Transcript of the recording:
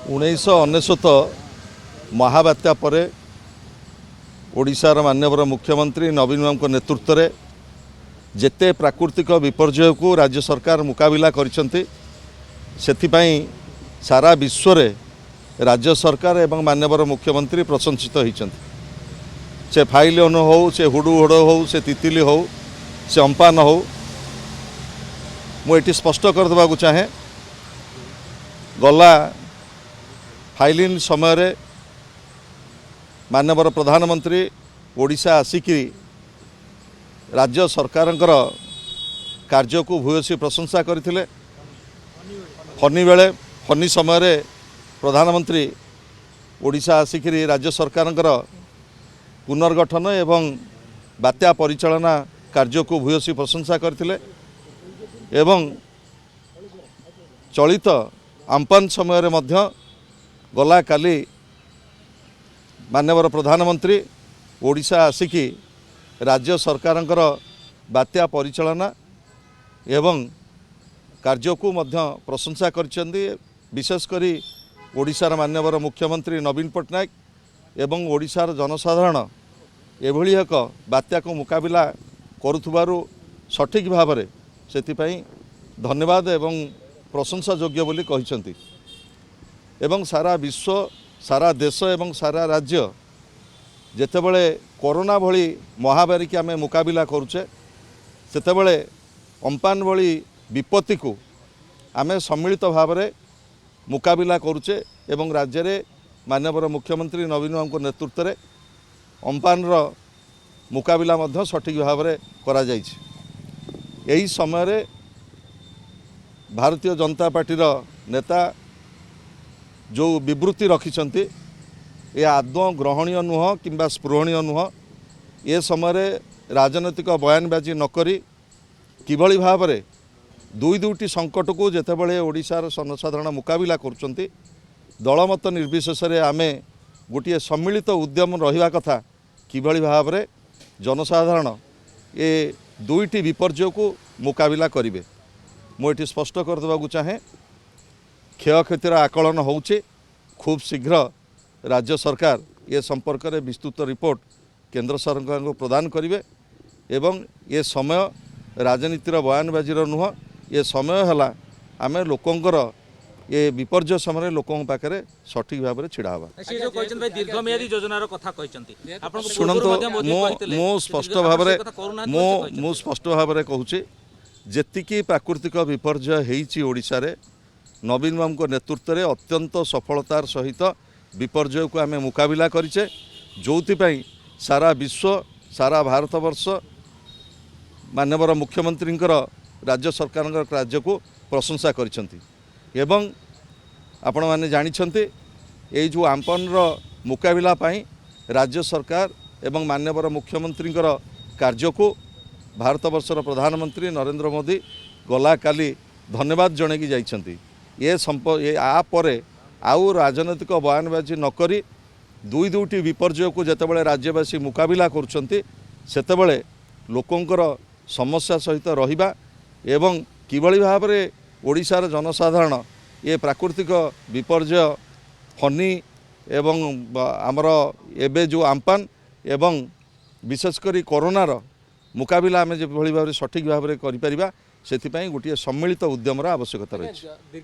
1999 महाबात्या परे ओडिशार माननीय मुख्यमंत्री नवीन बाबू नेतृत्व में जेते प्राकृतिक विपर्यय को राज्य सरकार मुकाबिला करिसेंती सेथिपाई सारा विश्व रे राज्य सरकार एवं माननीय मुख्यमंत्री प्रशंसित होइछंती। से फाइलियन हो, से हुडुहुड हो, से तितिली हो, से अम्पान हो, मुझे स्पष्ट करदेवा चाहे गला फाइलिन समय रे माननीय प्रधानमंत्री ओडिशा आसिकी राज्य सरकार कार्य को भूयसी प्रशंसा करथिले। फनी समय रे प्रधानमंत्री ओडिशा आसिकी राज्य सरकार पुनर्गठन एवं बात्या परिचालना कार्य को भूयसी प्रशंसा करथिले एवं चलित आम्पान समय रे मध्य गला काली माननीय प्रधानमंत्री ओडिशा आसिकी राज्य सरकार बात्या परिचालना एवं कार्य को मध्य प्रशंसा करछंती। विशेषकर ओडिशार माननीय मुख्यमंत्री नवीन पट्टनायक एवं ओडिशार जनसाधारण एभली एक बात्या को मुकाबिला करुथुबारु सठिक भाव में सेतिपाई धन्यवाद एवं प्रशंसा योग्य बोली कहिसंती। एवं सारा विश्व सारा देश एवं सारा राज्य जेतेबेले कोरोना भली महामारी की आमे मुकाबिला करुचे सेतेबेले अम्पान भली विपत्ति को आमे सम्मिलित भाव में मुकाबिला करुचे एवं राज्य रे माननीय मुख्यमंत्री नवीन बाबू नेतृत्व में अम्पान मुकाबिला मध्य सठिक भाव में करा जायछि। एही समय रे भारतीय जनता पार्टीर नेता जो विवृत्ति रखिछंती ये आदौ ग्रहणीय नुह किंबा स्पृहणीय नुह। ये समय रे राजनैतिक बयानबाजी नकरी किभली भाव में दुईटी संकट को जेतेबेले ओडिशार जनसाधारण मुकाबिला करुछंती दलमत निर्विशेष आमे गोटे सम्मिलित उद्यम रहिबा कथा किभली भाव में जनसाधारण ये दुईटी विपर्यय को मुकाबिला करिवे। मुझे स्पष्ट करदेवा चाहे क्षयक्षतिर आकलन होउचे खूब शीघ्र राज्य सरकार ये संपर्क में विस्तृत रिपोर्ट केंद्र सरकार को प्रदान करिवे एवं ये समय राजनीतिर बयानबाजीर नुह ये समय है आमे लोकंकर ये विपर्यय समय लोकों पाखे सठिक भाव में छिड़ा हवा। शुणु मु स्पष्ट भाव में कहूँ जेतिकी प्राकृतिक विपर्यय होइछि ओडिशा रे नवीन बाबू नेतृत्व में अत्यंत सफलतार सहित विपर्यय को आमे मुकाबिला करिचे जोथिपाई सारा विश्व सारा भारतवर्ष माननीय मुख्यमंत्री राज्य सरकार कार्य को प्रशंसा करिसेंती। एवं आपण माने जानिछंती ये जो आम्पान मुकाबिला पाई राज्य सरकार एवं माननीय मुख्यमंत्री कार्य को भारतवर्षर प्रधानमंत्री नरेंद्र मोदी गला काली धन्यवाद जनैकी जाइछंती। ये आपर आउ राजनैतिक बयानबाजी नकरी दुईटी विपर्यय को जेतेबेले राज्यवासी मुकाबिला करुछंती सेतेबेले लोकंकर समस्या सहित रहिबा एवं किभली भाव में ओडिशार जनसाधारण ये प्राकृतिक विपर्यय फनी एवं आमर एबे जो आम्पान एवं विशेषकर कोरोनार मुकाबिला आमे जे भली भाव में सठिक भाव में करि परिबा सेथिपाई गोटे सम्मिलित उद्यमर आवश्यकता रही।